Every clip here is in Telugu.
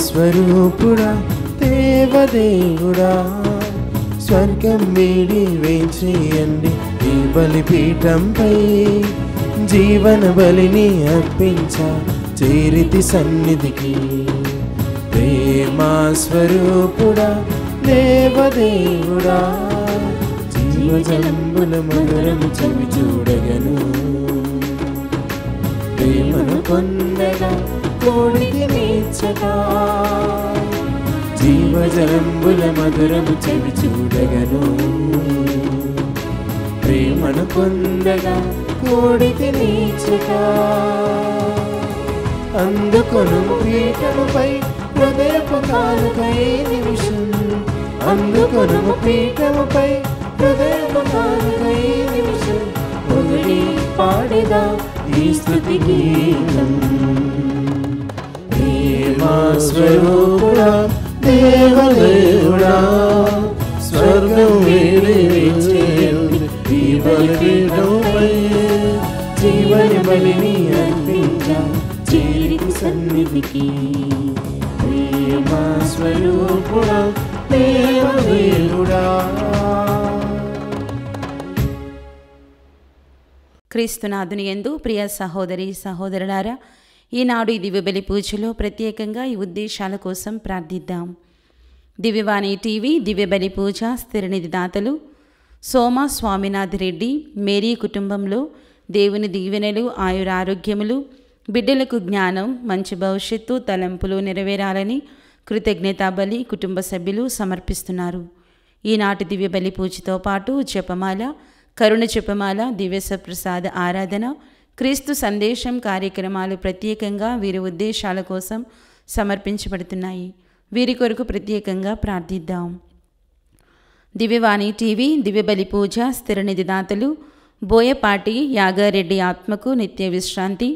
స్వరూపుడా దేవదేవుడా, స్వర్గం వీడి వేచేయండి ఈ బలిపీఠంపై, జీవన బలిని అర్పించ చేరితి సన్నిధికి. ప్రేమా స్వరూపుడా దేవదేవుడా, జీవజలంబుల మధురము చెవి చూడగను. ప్రేమను పొందగా కోడికి నీచగా, జీవజలంబుల మధురము చెవి చూడగను. ప్రేమను పొందగా కోడికి నీచగా, అందుకొను పీఠముపై హృదయపు కానుకై నిమిషం, అందుకొను పీఠముపై హృదయపు కానుకై నిమిషం, మొదటి పాడేదా ఈ స్తుతి గీతం. ప్రేమా స్వరూపుడా దేవదేవుడా, స్వర్గం వీడి వేచేయండి ఈ బలిపీఠంపై, జీవన బలిని అర్పించ చేరితి సన్నిధికి. ప్రేమా స్వరూపుడా దేవదేవుడా. క్రీస్తునాథుని యందు ప్రియ సహోదరి సహోదరులారా, ఈనాడు ఈ దివ్యబలి పూజలో ప్రత్యేకంగా ఈ ఉద్దేశాల కోసం ప్రార్థిద్దాం. దివ్యవాణి టీవీ దివ్యబలి పూజ స్థిరనిధి దాతలు సోమ స్వామినాథ్ రెడ్డి, మేరీ కుటుంబంలో దేవుని దీవెనలు, ఆయురారోగ్యములు, బిడ్డలకు జ్ఞానం, మంచి భవిష్యత్తు, తలంపులు నెరవేరాలని కృతజ్ఞతా బలి కుటుంబ సభ్యులు సమర్పిస్తున్నారు. ఈనాటి దివ్యబలి పూజతో పాటు జపమాల, కరుణ జపమాల, దివ్య సప్రసాద ఆరాధన, క్రీస్తు సందేశం కార్యక్రమాలు ప్రత్యేకంగా వీరి ఉద్దేశాల కోసం సమర్పించబడుతున్నాయి. వీరి కొరకు ప్రత్యేకంగా ప్రార్థిద్దాం. దివ్యవాణి టీవీ దివ్యబలి పూజ స్థిరనిధి దాతలు బోయపాటి యాగారెడ్డి ఆత్మకు నిత్య విశ్రాంతి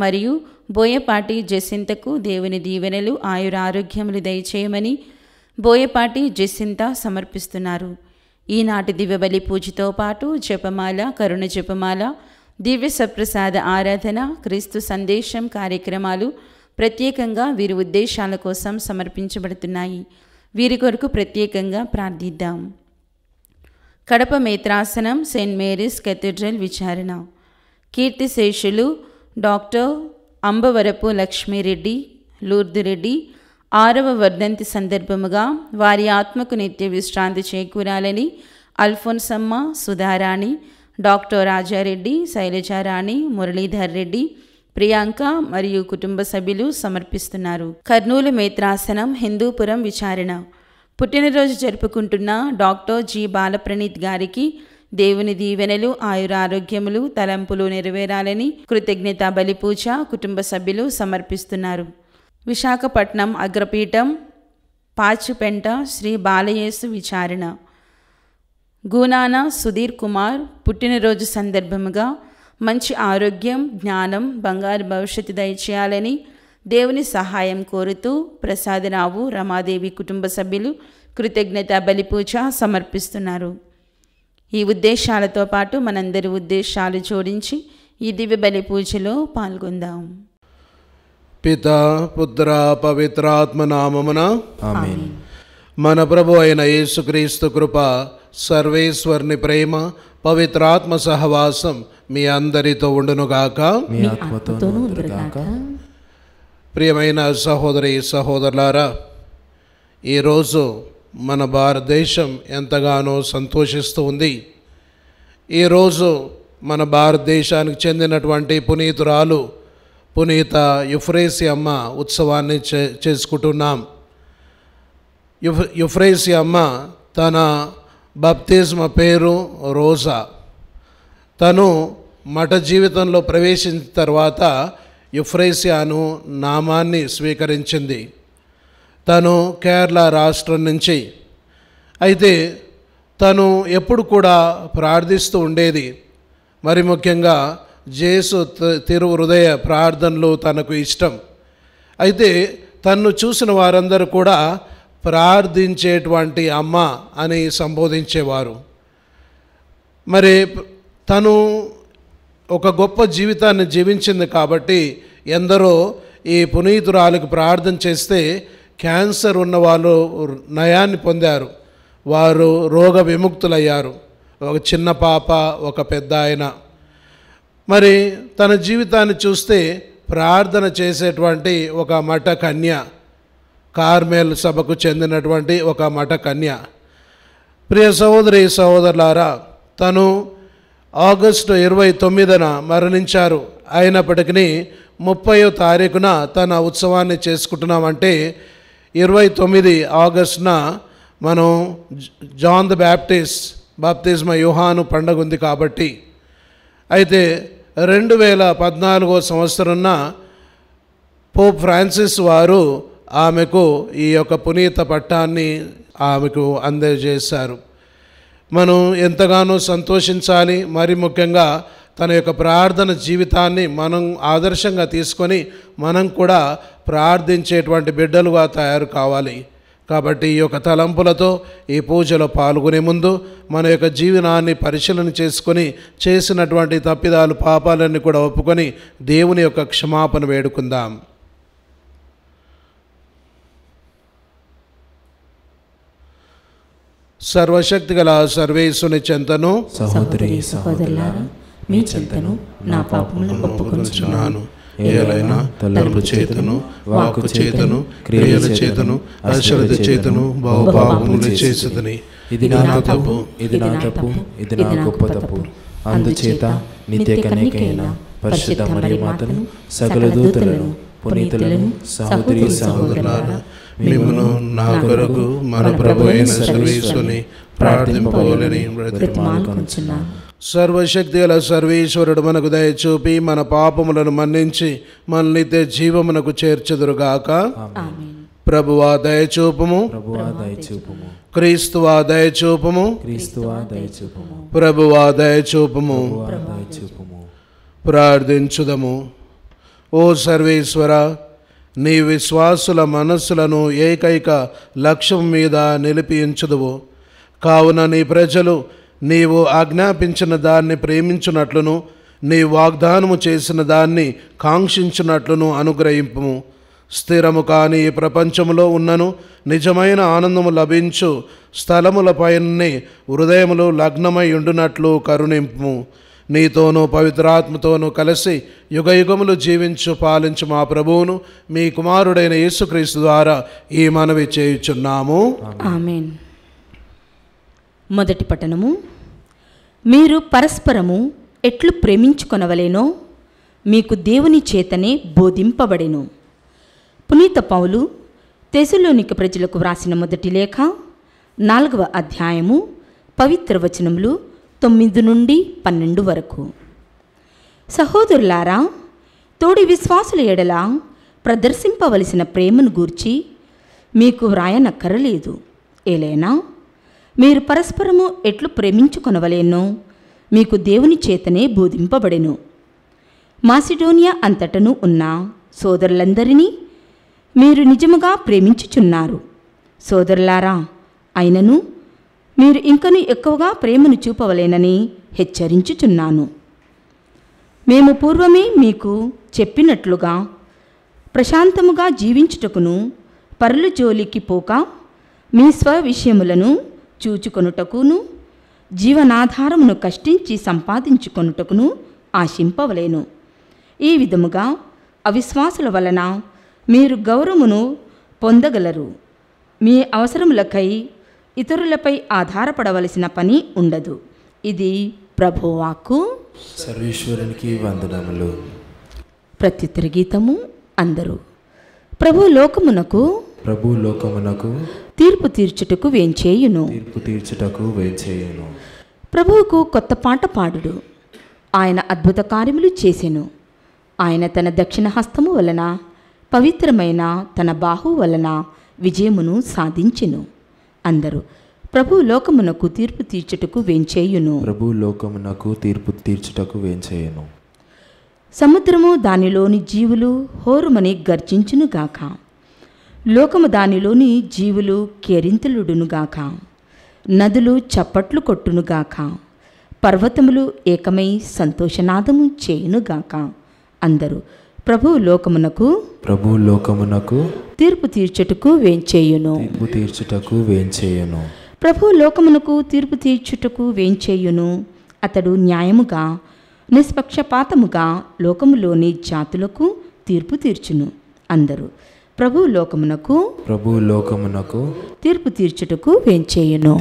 మరియు బోయపాటి జసింతకు దేవుని దీవెనలు, ఆయురారోగ్యములు దయచేయమని బోయపాటి జసింత సమర్పిస్తున్నారు. ఈనాటి దివ్యబలి పూజతో పాటు జపమాల, కరుణ జపమాల, దివ్య సప్రసాద ఆరాధన, క్రీస్తు సందేశం కార్యక్రమాలు ప్రత్యేకంగా వీరి ఉద్దేశాల కోసం సమర్పించబడుతున్నాయి. వీరి కొరకు ప్రత్యేకంగా ప్రార్థిద్దాం. కడప మేత్రాసనం సెయింట్ మేరీస్ కేథడ్రల్ విచారణ. కీర్తిశేషులు డాక్టర్ అంబవరపు లక్ష్మీరెడ్డి, లూర్దురెడ్డి 6వ వర్ధంతి సందర్భముగా వారి ఆత్మకు నిత్య విశ్రాంతి చేకూరాలని అల్ఫోన్సమ్మ, సుధారాణి, డాక్టర్ రాజారెడ్డి, శైలజారాణి, మురళీధర్ రెడ్డి, ప్రియాంక మరియు కుటుంబ సభ్యులు సమర్పిస్తున్నారు. కర్నూలు మేత్రాసనం హిందూపురం విచారణ. పుట్టినరోజు జరుపుకుంటున్న డాక్టర్ జి బాలప్రణీత్ గారికి దేవుని దీవెనలు, ఆయురారోగ్యములు, తలంపులు నెరవేరాలని కృతజ్ఞతా బలి పూజ కుటుంబ సభ్యులు సమర్పిస్తున్నారు. విశాఖపట్నం అగ్రపీఠం పాచిపెంట శ్రీ బాలయేసు విచారణ. గూనాన సుధీర్ కుమార్ పుట్టినరోజు సందర్భముగా మంచి ఆరోగ్యం, జ్ఞానం, బంగారు భవిష్యత్తు దయచేయాలని దేవుని సహాయం కోరుతూ ప్రసాదరావు, రమాదేవి కుటుంబ సభ్యులు కృతజ్ఞతా బలి పూజ సమర్పిస్తున్నారు. ఈ ఉద్దేశాలతో పాటు మనందరి ఉద్దేశాలు జోడించి ఈ దివ్య బలి పూజలో పాల్గొందాం. పితా పుత్ర పవిత్రాత్మ నామమున ఆమేన్. మన ప్రభు అయిన యేసుక్రీస్తు కృప, సర్వేశ్వరుని ప్రేమ, పవిత్రాత్మ సహవాసం మీ అందరితో ఉండునుగాక. మీ ఆత్మతోనూ ఉండుగాక. ప్రియమైన సహోదరి సహోదరులారా, ఈరోజు మన భారతదేశం ఎంతగానో సంతోషిస్తూ ఉంది. ఈరోజు మన భారతదేశానికి చెందినటువంటి పునీతురాలు పునీత యుఫ్రేసి అమ్మ ఉత్సవాన్ని చేసుకుంటున్నాం. యుఫ్రేసి అమ్మ తన బాప్తిస్మ పేరు రోజా. తను మఠ జీవితంలో ప్రవేశించిన తర్వాత యుఫ్రేసియాను నామాన్ని స్వీకరించింది. తను కేరళ రాష్ట్రం నుంచి. అయితే తను ఎప్పుడు కూడా ప్రార్థిస్తూ ఉండేది. మరి ముఖ్యంగా జేసు తిరు హృదయ ప్రార్థనలు తనకు ఇష్టం. అయితే తన్ను చూసిన వారందరూ కూడా ప్రార్థించేటువంటి అమ్మ అని సంబోధించేవారు. మరి తను ఒక గొప్ప జీవితాన్ని జీవించింది కాబట్టి ఎందరో ఈ పునీతురాలకు ప్రార్థన చేస్తే క్యాన్సర్ ఉన్న వాళ్ళు నయాన్ని పొందారు, వారు రోగ విముక్తులయ్యారు. ఒక చిన్న పాప, ఒక పెద్ద ఆయన. మరి తన జీవితాన్ని చూస్తే ప్రార్థన చేసేటువంటి ఒక మఠ కన్య, కార్మెల్ సభకు చెందినటువంటి ఒక మఠ కన్య. ప్రియ సహోదరి సహోదరులారా, తను ఆగస్టు 29న మరణించారు. అయినప్పటికీ 30వ తారీఖున తన ఉత్సవాన్ని చేసుకుంటున్నామంటే 29 ఆగస్టున మనం జాన్ ద బాప్తిస్మ యోహాను పండుగ ఉంది కాబట్టి. అయితే 2014 సంవత్సరంన పోప్ ఫ్రాన్సిస్ వారు ఆమెకు ఈ యొక్క పునీత పట్టాన్ని ఆమెకు అందజేశారు. మనం ఎంతగానో సంతోషించాలి. మరి ముఖ్యంగా తన యొక్క ప్రార్థన జీవితాన్ని మనం ఆదర్శంగా తీసుకొని మనం కూడా ప్రార్థించేటువంటి బిడ్డలుగా తయారు కావాలి. కాబట్టి ఈ యొక్క తలంపులతో ఈ పూజలో పాల్గొనే ముందు మన యొక్క జీవనాన్ని పరిశీలన చేసుకొని చేసినటువంటి తప్పిదాలు పాపాలన్నీ కూడా ఒప్పుకొని దేవుని యొక్క క్షమాపణ వేడుకుందాం. సర్వశక్తి గల సర్వేశ్వరుని చెంతను సహోదరి సహోదరులారా, మీ చెంతను నా పాపములను ఒప్పుకొనుచున్నాను. ఏలైనా తలంపు చేతను, వాక్కు చేతను, క్రియల చేతను, అశ్రద్ధ చేతను బహుపాపములు చేసేదని. ఇది నా తప్పు, ఇది నా తప్పు, ఇది నా గొప్ప తప్పు. అందుచేత నిత్య కన్యకైన పరిశుద్ధ మరియమాతను, సకల దూతలను, పునీతులను, సహోదరి సహోదరులారా, మిమ్మును నా కొరకు మన ప్రభు అయిన సర్వేశ్వరుని ప్రార్థింపవలెని బ్రతిమాలుకొనుచున్నాను. సర్వశక్తి గల సర్వేశ్వరుడు మనకు దయచూపి మన పాపములను మన్నించి మన నిత్య జీవమునకు చేర్చుదురుగాక. ఆమేన్. ప్రభువా దయచూపుము, ప్రభువా దయచూపుము. క్రీస్తువా దయచూపుము, క్రీస్తువా దయచూపుము. ప్రభువా దయచూపుము. ప్రభువా దయచూపుము. ప్రార్థించుదము. ఓ సర్వేశ్వర, నీ విశ్వాసుల మనస్సులను ఏకైక లక్ష్యం మీద నిలిపించుదువు. కావున నీ ప్రజలు నీవు ఆజ్ఞాపించిన దాన్ని ప్రేమించున్నట్లును, నీ వాగ్దానము చేసిన దాన్ని కాంక్షించున్నట్లును అనుగ్రహింపుము. స్థిరము కాని ఈ ప్రపంచములో ఉన్నను నిజమైన ఆనందము లభించు స్థలములపైనే హృదయములు లగ్నమై ఉండునట్లు కరుణింపుము. నీతోనూ పవిత్రాత్మతోనూ కలిసి యుగయుగములు జీవించు పాలించు మా ప్రభువును మీ కుమారుడైన యేసుక్రీస్తు ద్వారా ఈ మనవి చేయుచున్నాము. ఆమేన్. మొదటి పఠనము. మీరు పరస్పరము ఎట్లు ప్రేమించుకొనవలెనో మీకు దేవుని చేతనే బోధింపబడెను. పునీత పౌలు తెస్సలోనిక ప్రజలకు వ్రాసిన మొదటి లేఖ 4వ అధ్యాయము పవిత్ర వచనములు 9 నుండి 12 వరకు. సహోదరులారా, తోడి విశ్వాసుల ఎడల ప్రదర్శింపవలసిన ప్రేమను గూర్చి మీకు వ్రాయనక్కరలేదు. ఏలైనా మీరు పరస్పరము ఎట్లు ప్రేమించుకొనవలెనో మీకు దేవుని చేతనే బోధింపబడెను. మాసిడోనియా అంతటను ఉన్న సోదరులందరినీ మీరు నిజముగా ప్రేమించుచున్నారు. సోదరులారా, అయినను మీరు ఇంకను ఎక్కువగా ప్రేమను చూపవలేనని హెచ్చరించుచున్నాను. మేము పూర్వమే మీకు చెప్పినట్లుగా ప్రశాంతముగా జీవించుటకును, పరుల జోలికి పోక మీ స్వవిషయములను చూచుకొనుటకును, జీవనాధారమును కష్టించి సంపాదించుకొనుటకును ఆశింపవలేను. ఈ విధముగా అవిశ్వాసుల వలన మీరు గౌరవమును పొందగలరు. మీ అవసరములకై ఇతరులపై ఆధారపడవలసిన పని ఉండదు. ఇది ప్రభువాక్కు. సర్వేశ్వరునికి వందనములు. ప్రత్యుత్తర గీతము. అందరూ. ప్రభు లోకమునకు తీర్పు తీర్చుటకు వేంచేయును. ప్రభువుకు కొత్త పాట పాడుడు. ఆయన అద్భుత కార్యములు చేసెను. ఆయన తన దక్షిణ హస్తము వలన, పవిత్రమైన తన బాహువు వలన విజయమును సాధించెను. అందరూ. ప్రభు లోకమునకు తీర్పు తీర్చుటకు వేంచేయును. సముద్రము దానిలోని జీవులు హోరుమని గర్జించునుగాక. లోకము దానిలోని జీవులు కేరింతలుడునుగాక. నదులు చప్పట్లు కొట్టునుగాక. పర్వతములు ఏకమై సంతోషనాదము చేయునుగాక. అందరూ. ప్రభువు లోకమునకు తీర్పు తీర్చుటకు వేంచేయును. ప్రభువు లోకమునకు తీర్పు తీర్చుటకు వేంచేయును. అతడు న్యాయముగా నిష్పక్షపాతముగా లోకములోని జాతులకు తీర్పు తీర్చును. అందరూ ప్రభువు లోకమునకు తీర్పు తీర్చుటకు వేంచేయును.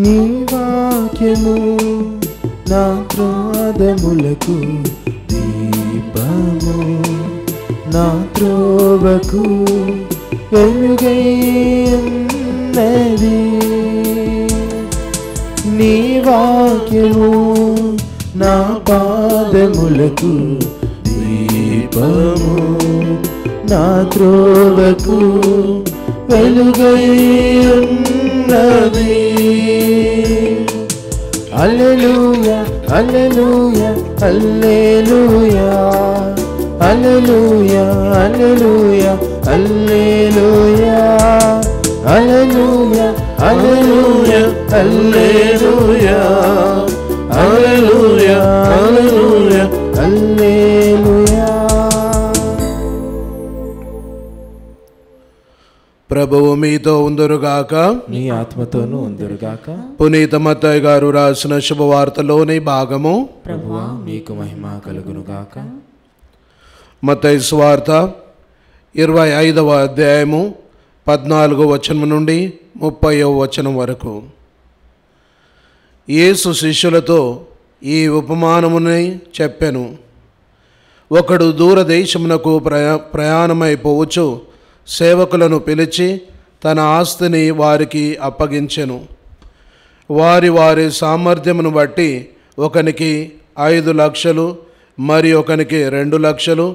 నీ వాక్యము నా పాదములకు దీపము, నా త్రోవకు వెలుగై ఉన్నది. నీ వాక్యము నా పాదములకు దీపము, నా త్రోవకు వెలుగై ఉన్నది. హల్లెలూయా హల్లెలూయా హల్లెలూయా హల్లెలూయా హల్లెలూయా హల్లెలూయా హల్లెలూయా హల్లెలూయా హల్లెలూయా హల్లెలూయా హల్లెలూయా హల్లెలూయా. ప్రభువు మీతో ఉందురుగాక, నీ ఆత్మతోనూ ఉందురుగాక. పునీత మత్తయి గారు రాసిన శుభవార్తలోని భాగము. ప్రభువా మీకు మహిమ కలుగునుగాక. మత్తయి సువార్త 25వ అధ్యాయము 14వ వచనం నుండి 30వ వచనం వరకు. యేసు శిష్యులతో ఈ ఉపమానముని చెప్పెను. ఒకడు దూరదేశమునకు ప్రయాణమైపోవచ్చు సేవకులను పిలిచి తన ఆస్తిని వారికి అప్పగించెను. వారి వారి సామర్థ్యమును బట్టి ఒకనికి 5 లక్షలు, మరి ఒకనికి 2 లక్షలు,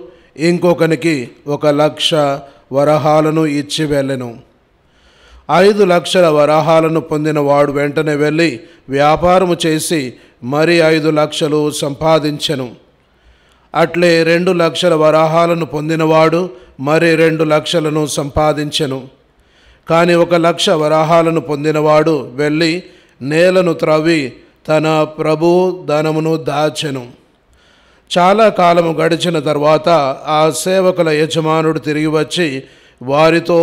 ఇంకొకనికి 1 లక్ష వరహాలను ఇచ్చి వెళ్ళెను. 5 లక్షల వరహాలను పొందిన వాడు వెంటనే వెళ్ళి వ్యాపారము చేసి మరి 5 లక్షలు సంపాదించెను. అట్లే 2 లక్షల వరహాలను పొందినవాడు మరి 2 లక్షలను సంపాదించెను. కానీ 1 లక్ష వరహాలను పొందినవాడు వెళ్ళి నేలను త్రవ్వి తన ప్రభువు ధనమును దాచెను. చాలా కాలము గడిచిన తర్వాత ఆ సేవకుల యజమానుడు తిరిగి వచ్చి వారితో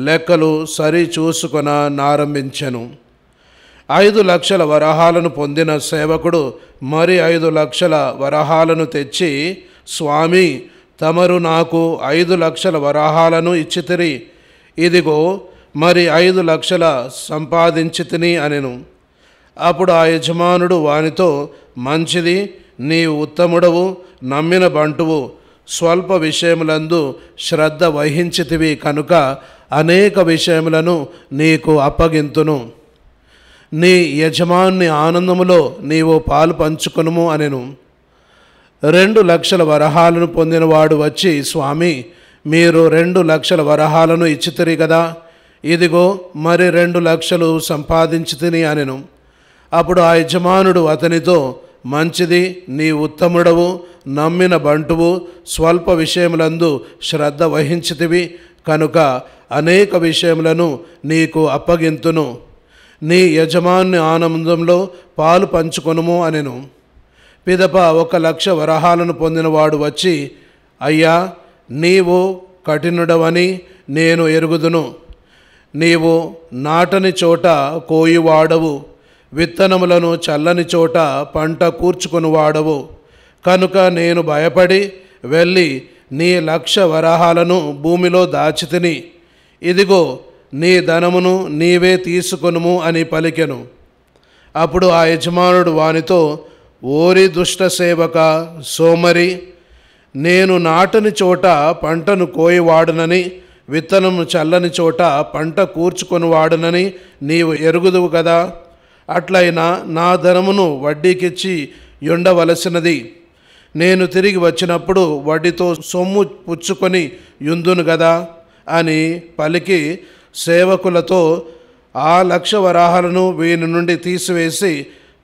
లెక్కలు సరి చూసుకొనారంభించెను. 5 లక్షల వరహాలను పొందిన సేవకుడు మరి 5 లక్షల వరహాలను తెచ్చి, స్వామి, తమరు నాకు 5 లక్షల వరహాలను ఇచ్చితిరి, ఇదిగో మరి 5 లక్షల సంపాదించితిని అనెను. అప్పుడు ఆ యజమానుడు వానితో, మంచిది, నీవు ఉత్తముడవు, నమ్మిన బంటువు, స్వల్ప విషయములందు శ్రద్ధ వహించితివి కనుక అనేక విషయములను నీకు అప్పగింతును. నీ యజమాని ఆనందములో నీవు పాలు పంచుకొనుము అనెను. 2 లక్షల వరహాలను పొందినవాడు వచ్చి, స్వామి, మీరు 2 లక్షల వరహాలను ఇచ్చితిరి కదా, ఇదిగో మరి 2 లక్షలు సంపాదించితిని అనెను. అప్పుడు ఆ యజమానుడు అతనితో, మంచిది, నీ ఉత్తముడవు, నమ్మిన బంటువు, స్వల్ప విషయములందు శ్రద్ధ వహించితివి కనుక అనేక విషయములను నీకు అప్పగింతును. నీ యజమాని ఆనందంలో పాలు పంచుకొనుము అనెను. పిదప 1 లక్ష వరహాలను పొందినవాడు వచ్చి, అయ్యా, నీవు కఠినుడవని నేను ఎరుగుదును. నీవు నాటని చోట కోయువాడవు, విత్తనములను చల్లని చోట పంట కూర్చుకొనివాడవు. కనుక నేను భయపడి వెళ్ళి నీ 1 లక్ష వరహాలను భూమిలో దాచితిని, ఇదిగో నీ ధనమును నీవే తీసుకొనుము అని పలికెను. అప్పుడు ఆ యజమానుడు వానితో, ఓరి దుష్ట సేవక, సోమరి, నేను నాటని చోట పంటను కోయివాడునని, విత్తనము చల్లని చోట పంట కూర్చుకొనివాడునని నీవు ఎరుగుదువు కదా. అట్లయినా నా ధనమును వడ్డీకిచ్చి ఉండవలసినది. నేను తిరిగి వచ్చినప్పుడు వడ్డీతో సొమ్ము పుచ్చుకొని యుందును కదా అని పలికి సేవకులతో, ఆ 1,00,000 వరహాలను వీని నుండి తీసివేసి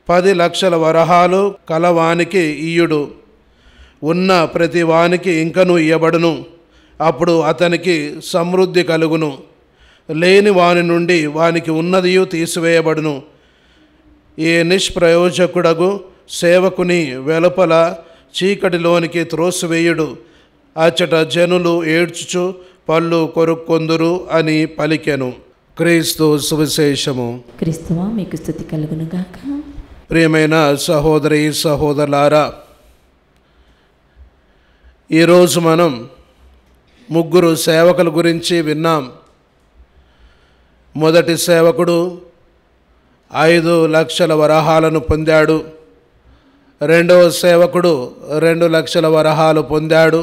10 లక్షల వరహాలు కలవానికి ఇయ్యుడు. ఉన్న ప్రతి వానికి ఇంకను ఇయ్యబడును. అప్పుడు అతనికి సమృద్ధి కలుగును. లేని వాని నుండి వానికి ఉన్నదియు తీసివేయబడును. ఏ నిష్ప్రయోజకుడగు సేవకుని వెలుపల చీకటిలోనికి త్రోసివేయుడు. అచ్చట జనులు ఏడ్చుచు పళ్ళు కొరుక్కొందురు అని పలికెను. క్రీస్తు సువిశేషము. క్రీస్తువా మీకు స్తుతి కలుగునుగాక. ప్రియమైన సహోదరి సహోదరులారా, ఈరోజు మనం 3 సేవకుల గురించి విన్నాం. మొదటి సేవకుడు 5 లక్షల వరహాలను పొందాడు. రెండవ సేవకుడు 2 లక్షల వరహాలు పొందాడు.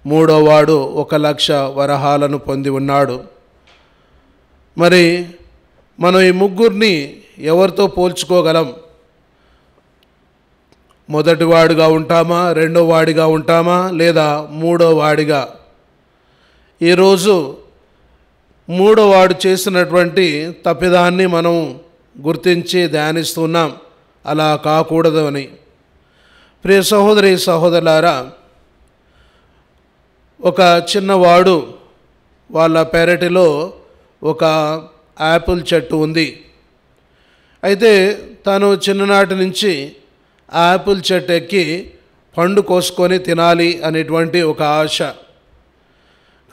మూడోవాడు 1,00,000 వరహాలను పొంది ఉన్నాడు. మరి మనం ఈ 3 ఎవరితో పోల్చుకోగలం? మొదటివాడిగా ఉంటామా, రెండో వాడిగా ఉంటామా, లేదా మూడో వాడిగా? ఈరోజు మూడోవాడు చేసినటువంటి తప్పిదాన్ని మనం గుర్తించి ధ్యానిస్తున్నాం. అలా కాకూడదు అని. ప్రియ సహోదరి సహోదరులారా, ఒక చిన్నవాడు వాళ్ళ పెరటిలో ఒక యాపిల్ చెట్టు ఉంది. అయితే తను చిన్ననాటి నుంచి యాపిల్ చెట్టు ఎక్కి పండు కోసుకొని తినాలి అనేటువంటి ఒక ఆశ.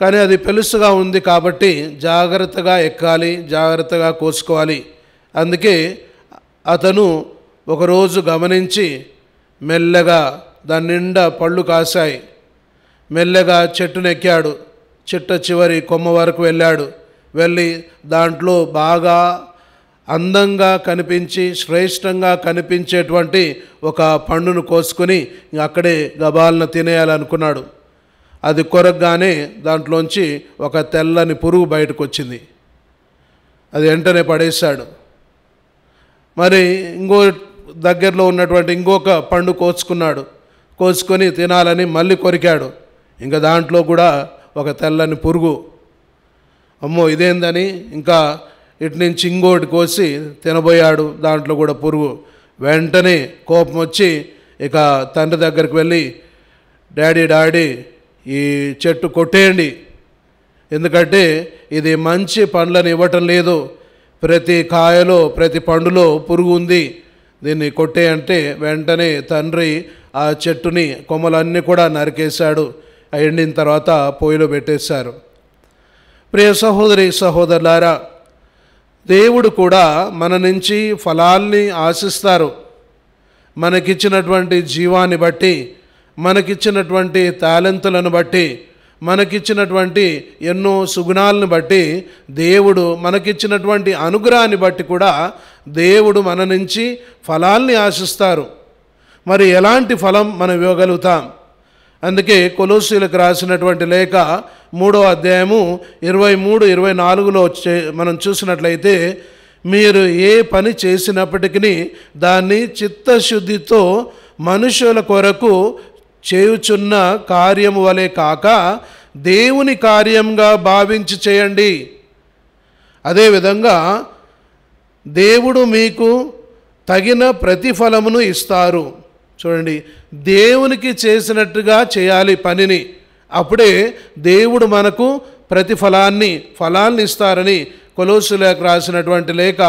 కానీ అది పెలుసుగా ఉంది కాబట్టి జాగ్రత్తగా ఎక్కాలి, జాగ్రత్తగా కోసుకోవాలి. అందుకే అతను ఒకరోజు గమనించి మెల్లగా దాని నిండా పళ్ళు కాశాయి. మెల్లగా చెట్టును ఎక్కాడు. చిట్ట చివరి కొమ్మ వరకు వెళ్ళాడు. వెళ్ళి దాంట్లో బాగా అందంగా కనిపించి శ్రేష్టంగా కనిపించేటువంటి ఒక పండును కోసుకొని అక్కడే గబాలన తినేయాలనుకున్నాడు. అది కొరకగానే దాంట్లోంచి ఒక తెల్లని పురుగు బయటకు వచ్చింది. అది వెంటనే పడేశాడు. మరి ఇంకో దగ్గరలో ఉన్నటువంటి ఇంకొక పండు కోసుకున్నాడు. కోసుకొని తినాలని మళ్ళీ కొరికాడు. ఇంకా దాంట్లో కూడా ఒక తెల్లని పురుగు. అమ్మో ఇదేందని ఇంకా ఇటు నుంచి ఇంకోటి కోసి తినబోయాడు. దాంట్లో కూడా పురుగు. వెంటనే కోపం వచ్చి ఇక తండ్రి దగ్గరికి వెళ్ళి, డాడీ ఈ చెట్టు కొట్టేయండి, ఎందుకంటే ఇది మంచి పండ్లను ఇవ్వటం లేదు, ప్రతి కాయలో ప్రతి పండులో పురుగు ఉంది, దీన్ని కొట్టేయంటే వెంటనే తండ్రి ఆ చెట్టుని కొమ్మలన్నీ కూడా నరికేశాడు. ఎండిన తర్వాత పొయ్యిలో పెట్టేశారు. ప్రియ సహోదరి సహోదరులారా, దేవుడు కూడా మన నుంచి ఫలాల్ని ఆశిస్తారు. మనకిచ్చినటువంటి జీవాన్ని బట్టి, మనకిచ్చినటువంటి టాలెంట్లను బట్టి, మనకిచ్చినటువంటి ఎన్నో సుగుణాలను బట్టి, దేవుడు మనకిచ్చినటువంటి అనుగ్రహాన్ని బట్టి కూడా దేవుడు మన నుంచి ఫలాల్ని ఆశిస్తారు. మరి ఎలాంటి ఫలం మనం ఇవ్వగలుగుతాం? అందుకే కొలోసీలకు రాసినటువంటి లేఖ 3వ అధ్యాయము 23-24లో మనం చూసినట్లయితే, మీరు ఏ పని చేసినప్పటికీ దాన్ని చిత్తశుద్ధితో మనుషుల కొరకు చేయుచున్న కార్యము వలె కాక దేవుని కార్యంగా భావించి చేయండి. అదేవిధంగా దేవుడు మీకు తగిన ప్రతిఫలమును ఇస్తారు. చూడండి, దేవునికి చేసినట్టుగా చేయాలి పనిని. అప్పుడే దేవుడు మనకు ఫలాన్ని ఇస్తారని కొలోసీలకు రాసినటువంటి లేఖ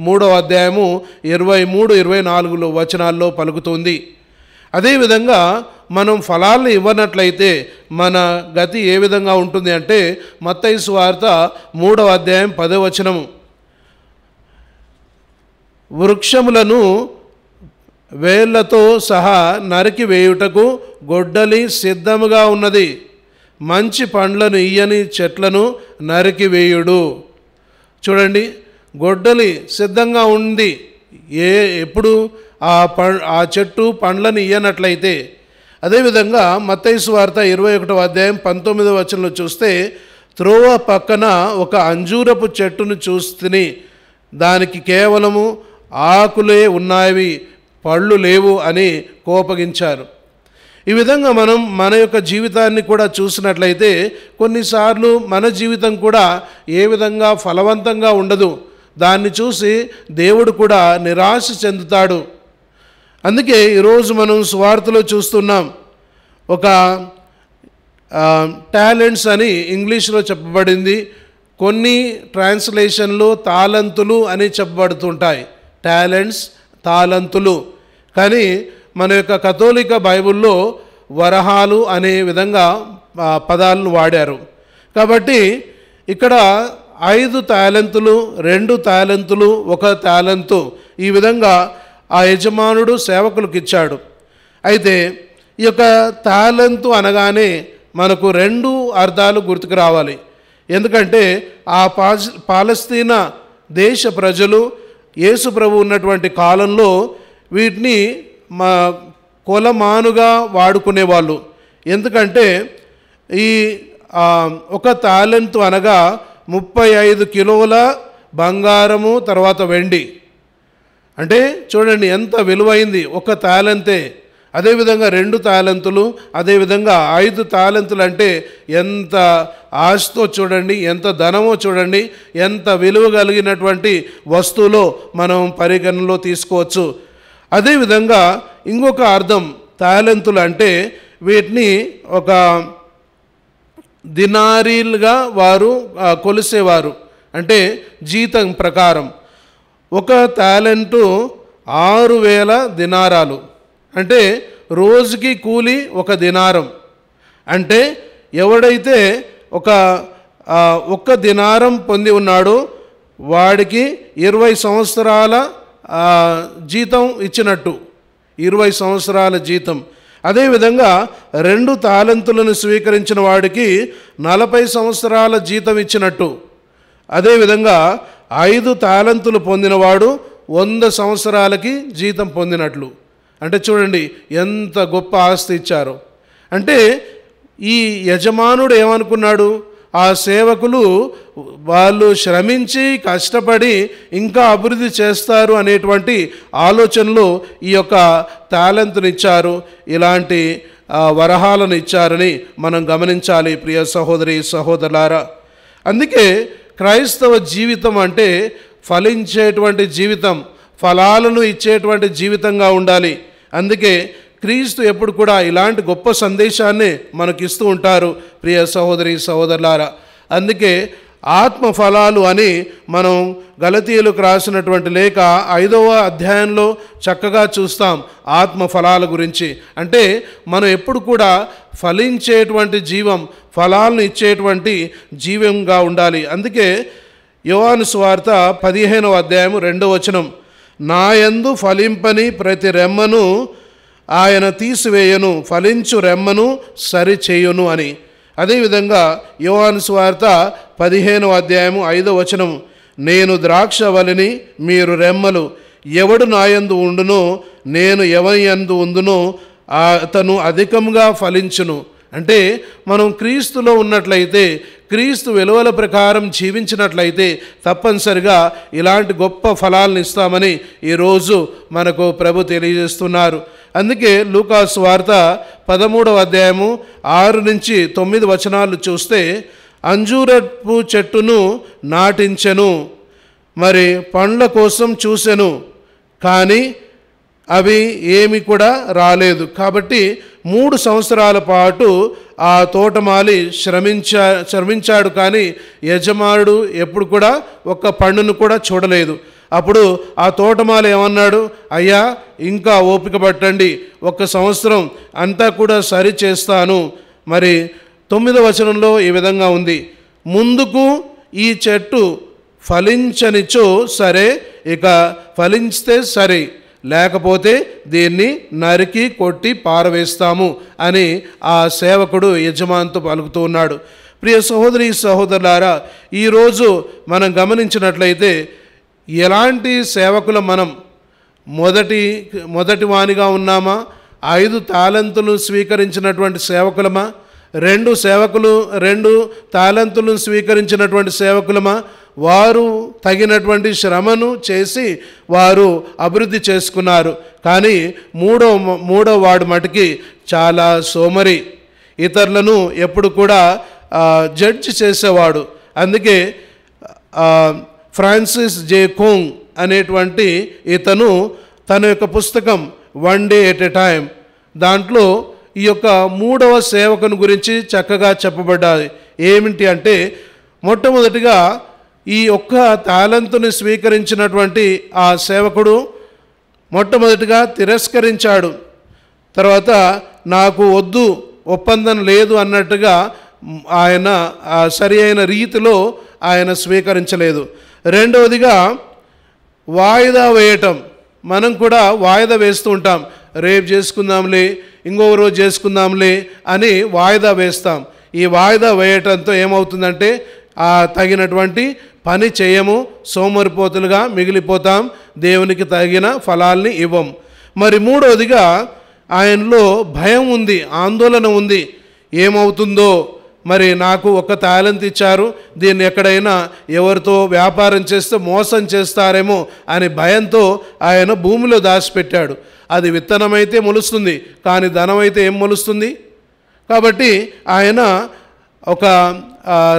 3వ అధ్యాయము 23-24 వచనాల్లో పలుకుతుంది. అదేవిధంగా మనం ఫలాలను ఇవ్వనట్లయితే మన గతి ఏ విధంగా ఉంటుంది అంటే, మత్తయి సువార్త 3వ అధ్యాయం 10వ వచనము, వృక్షములను వేళ్లతో సహా నరికి వేయుటకు గొడ్డలి సిద్ధముగా ఉన్నది, మంచి పండ్లను ఇయ్యని చెట్లను నరికి వేయుడు. చూడండి, గొడ్డలి సిద్ధంగా ఉంది. ఎప్పుడు ఆ చెట్టు పండ్లను ఇయ్యనట్లయితే. అదేవిధంగా మత్తయి సువార్త 21వ అధ్యాయం 19వ వచనంలో చూస్తే, త్రోవ పక్కన ఒక అంజూరపు చెట్టును చూస్తుని, దానికి కేవలము ఆకులే ఉన్నాయి, పళ్ళు లేవు అని కోపగించారు. ఈ విధంగా మనం మన యొక్క జీవితాన్ని కూడా చూసినట్లయితే, కొన్నిసార్లు మన జీవితం కూడా ఏ విధంగా ఫలవంతంగా ఉండదు. దాన్ని చూసి దేవుడు కూడా నిరాశ చెందుతాడు. అందుకే ఈరోజు మనం సువార్తలో చూస్తున్నాం, ఒక టాలెంట్స్ అని ఇంగ్లీష్లో చెప్పబడింది, కొన్ని ట్రాన్స్లేషన్లు తాళంతులు అని చెప్పబడుతుంటాయి, టాలెంట్స్, తాళంతులు. కానీ మన యొక్క కథోలిక బైబిల్లో వరహాలు అనే విధంగా పదాలను వాడారు. కాబట్టి ఇక్కడ 5 తాలెంతులు, 2 తాలెంతులు, 1 తాలెంతు, ఈ విధంగా ఆ యజమానుడు సేవకులకు ఇచ్చాడు. అయితే ఈ యొక్క తాలెంతు అనగానే మనకు 2 అర్థాలు గుర్తుకు రావాలి. ఎందుకంటే ఆ పాలస్తీనా దేశ ప్రజలు యేసు ప్రభు ఉన్నటువంటి కాలంలో వీటిని కొలమానుగా వాడుకునేవాళ్ళు. ఎందుకంటే ఈ 1 తాలెంతు అనగా 35 కిలోల బంగారము, తర్వాత వెండి. అంటే చూడండి ఎంత విలువైంది 1 తాలెంతే. అదేవిధంగా 2 తాలెంతులు, అదేవిధంగా 5 తాలెంతులు అంటే ఎంత ఆశతో చూడండి, ఎంత ధనమో చూడండి, ఎంత విలువ కలిగినటువంటి వస్తువులో మనం పరిగణనలో తీసుకోవచ్చు. అదేవిధంగా ఇంకొక అర్థం తాలెంతులు అంటే వీటిని ఒక దినారీలుగా వారు కొలిసేవారు, అంటే జీతం ప్రకారం. 1 తాలెంటు 6000 దినారాలు, అంటే రోజుకి కూలి 1 దినారం. అంటే ఎవడైతే ఒక దినారం పొంది ఉన్నాడో వాడికి 20 సంవత్సరాల జీతం ఇచ్చినట్టు, 20 సంవత్సరాల జీతం. అదేవిధంగా 2 తాలెంతులను స్వీకరించిన వాడికి 40 సంవత్సరాల జీతం ఇచ్చినట్టు. అదేవిధంగా 5 తాలెంతులు పొందినవాడు 100 సంవత్సరాలకి జీతం పొందినట్లు. అంటే చూడండి ఎంత గొప్ప ఆస్తి ఇచ్చారు. అంటే ఈ యజమానుడు ఏమనుకున్నాడు, ఆ సేవకులు వాళ్ళు శ్రమించి కష్టపడి ఇంకా అభివృద్ధి చేస్తారు అనేటువంటి ఆలోచనలో ఈ యొక్క తాలెంతుని ఇచ్చారు, ఇలాంటి వరహాలను ఇచ్చారని మనం గమనించాలి ప్రియ సహోదరి సహోదరులారా. అందుకే క్రైస్తవ జీవితం అంటే ఫలించేటువంటి జీవితం, ఫలాలను ఇచ్చేటువంటి జీవితంగా ఉండాలి. అందుకే క్రీస్తు ఎప్పుడు కూడా ఇలాంటి గొప్ప సందేశాన్ని మనకిస్తూ ఉంటారు ప్రియ సహోదరి సహోదరులారా. అందుకే ఆత్మ ఫలాలు అని మనం గలతీయులకు రాసినటువంటి లేఖ 5వ అధ్యాయంలో చక్కగా చూస్తాం ఆత్మ ఫలాల గురించి. అంటే మనం ఎప్పుడు కూడా ఫలించేటువంటి జీవం, ఫలాలను ఇచ్చేటువంటి జీవంగా ఉండాలి. అందుకే యోహాను సువార్త 15వ అధ్యాయం 2వ వచనం, నా యందు ఫలింపని ప్రతి రెమ్మను ఆయన తీసివేయను, ఫలించు రెమ్మను సరిచేయును అని. అదేవిధంగా యోహాను సువార్త 15వ అధ్యాయం 5వ వచనం, నేను ద్రాక్షవల్లిని మీరు రెమ్మలు, ఎవడు నాయందు ఉండునో నేను ఎవరి యందు ఉందునో అతను అధికంగా ఫలించును. అంటే మనం క్రీస్తులో ఉన్నట్లయితే, క్రీస్తు విలువల ప్రకారం జీవించినట్లయితే తప్పనిసరిగా ఇలాంటి గొప్ప ఫలాలను ఇస్తామని ఈరోజు మనకు ప్రభు తెలియజేస్తున్నారు. అందుకే లూకాసు వార్త 13వ అధ్యాయము 6 నుంచి 9 వచనాలు చూస్తే, అంజూరపు చెట్టును నాటించెను, మరి పండ్ల కోసం చూసెను, కానీ అవి ఏమి కూడా రాలేదు. కాబట్టి 3 సంవత్సరాల పాటు ఆ తోటమాలి శ్రమించాడు, కానీ యజమానుడు ఎప్పుడు కూడా ఒక్క పండును కూడా చూడలేదు. అప్పుడు ఆ తోటమాలి ఏమన్నాడు, అయ్యా ఇంకా ఓపిక పట్టండి, 1 సంవత్సరం అంతా కూడా సరి చేస్తాను. మరి 9వ వచనంలో ఈ విధంగా ఉంది, ముందుకు ఈ చెట్టు ఫలించనిచో సరే, ఇక ఫలించితే సరే, లేకపోతే దీన్ని నరికి కొట్టి పారవేస్తాము అని ఆ సేవకుడు యజమానితో పలుకుతూ ఉన్నాడు. ప్రియ సహోదరి సహోదరులారా, ఈరోజు మనం గమనించినట్లయితే ఎలాంటి సేవకులు మనం మొదటి వానిగా ఉన్నామా, 5 తాలెంతులు స్వీకరించినటువంటి సేవకులమా, 2 తాలెంతులను స్వీకరించినటువంటి సేవకులమా? వారు తగినటువంటి శ్రమను చేసి వారు అభివృద్ధి చేసుకున్నారు. కానీ మూడో వాడు మటుకి చాలా సోమరి, ఇతరులను ఎప్పుడు కూడా జడ్జి చేసేవాడు. అందుకే ఫ్రాన్సిస్ జే కోంగ్ అనేటువంటి ఇతను తన యొక్క పుస్తకం 1 Day at a Time దాంట్లో ఈ యొక్క 3వ సేవకుని గురించి చక్కగా చెప్పబడ్డాయి. ఏమిటి అంటే, మొట్టమొదటిగా ఈ ఒక్క తాలెంతుని స్వీకరించినటువంటి ఆ సేవకుడు మొట్టమొదటిగా తిరస్కరించాడు. తర్వాత నాకు వద్దు, ఒప్పందం లేదు అన్నట్టుగా ఆయన సరి అయిన రీతిలో ఆయన స్వీకరించలేదు. రెండవదిగా వాయిదా వేయటం. మనం కూడా వాయిదా వేస్తూ ఉంటాం. రేపు చేసుకుందాంలే, ఇంకొక రోజు చేసుకుందాంలే అని వాయిదా వేస్తాం. ఈ వాయిదా వేయటంతో ఏమవుతుందంటే తగినటువంటి పని చేయము, సోమరిపోతులుగా మిగిలిపోతాం, దేవునికి తగిన ఫలాల్ని ఇవ్వం. మరి మూడవదిగా ఆయనలో భయం ఉంది, ఆందోళన ఉంది. ఏమవుతుందో, మరి నాకు ఒక టాలెంట్ ఇచ్చారు, దీన్ని ఎక్కడైనా ఎవరితో వ్యాపారం చేస్తే మోసం చేస్తారేమో అని భయంతో ఆయన భూమిలో దాచిపెట్టాడు. అది విత్తనమైతే మొలుస్తుంది, కానీ ధనం అయితే ఏం మొలుస్తుంది? కాబట్టి ఆయన ఒక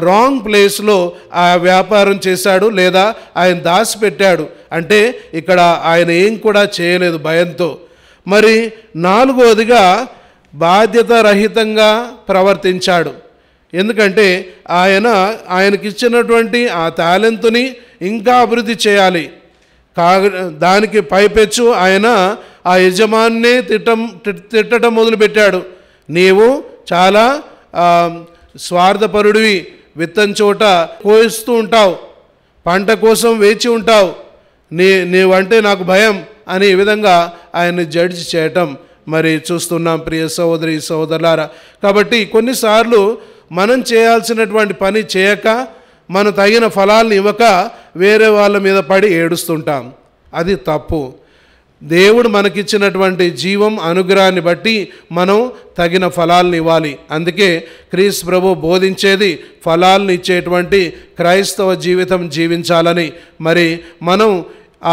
రాంగ్ ప్లేస్లో ఆ వ్యాపారం చేశాడు, లేదా ఆయన దాచిపెట్టాడు. అంటే ఇక్కడ ఆయన ఏం కూడా చేయలేదు భయంతో. మరి నాలుగవదిగా బాధ్యత రహితంగా ప్రవర్తించాడు. ఎందుకంటే ఆయనకిచ్చినటువంటి ఆ టాలెంట్ని ఇంకా అభివృద్ధి చేయాలి. దానికి పైపెచ్చు ఆయన ఆ యజమాన్నే తిట్టడం మొదలుపెట్టాడు. నీవు చాలా స్వార్థపరుడివి, విత్తని చోట కోయిస్తూ ఉంటావు, పంట కోసం వేచి ఉంటావు, నీవంటే నాకు భయం అని ఈ విధంగా ఆయన్ని జడ్జి చేయటం మరి చూస్తున్నాం ప్రియ సహోదరి సహోదరులారా. కాబట్టి కొన్నిసార్లు మనం చేయాల్సినటువంటి పని చేయక, మనం తగిన ఫలాలను ఇవ్వక వేరే వాళ్ళ మీద పడి ఏడుస్తుంటాం. అది తప్పు. దేవుడు మనకిచ్చినటువంటి జీవం అనుగ్రహాన్ని బట్టి మనం తగిన ఫలాలను ఇవ్వాలి. అందుకే క్రీస్తు ప్రభు బోధించేది ఫలాలను ఇచ్చేటువంటి క్రైస్తవ జీవితం జీవించాలని. మరి మనం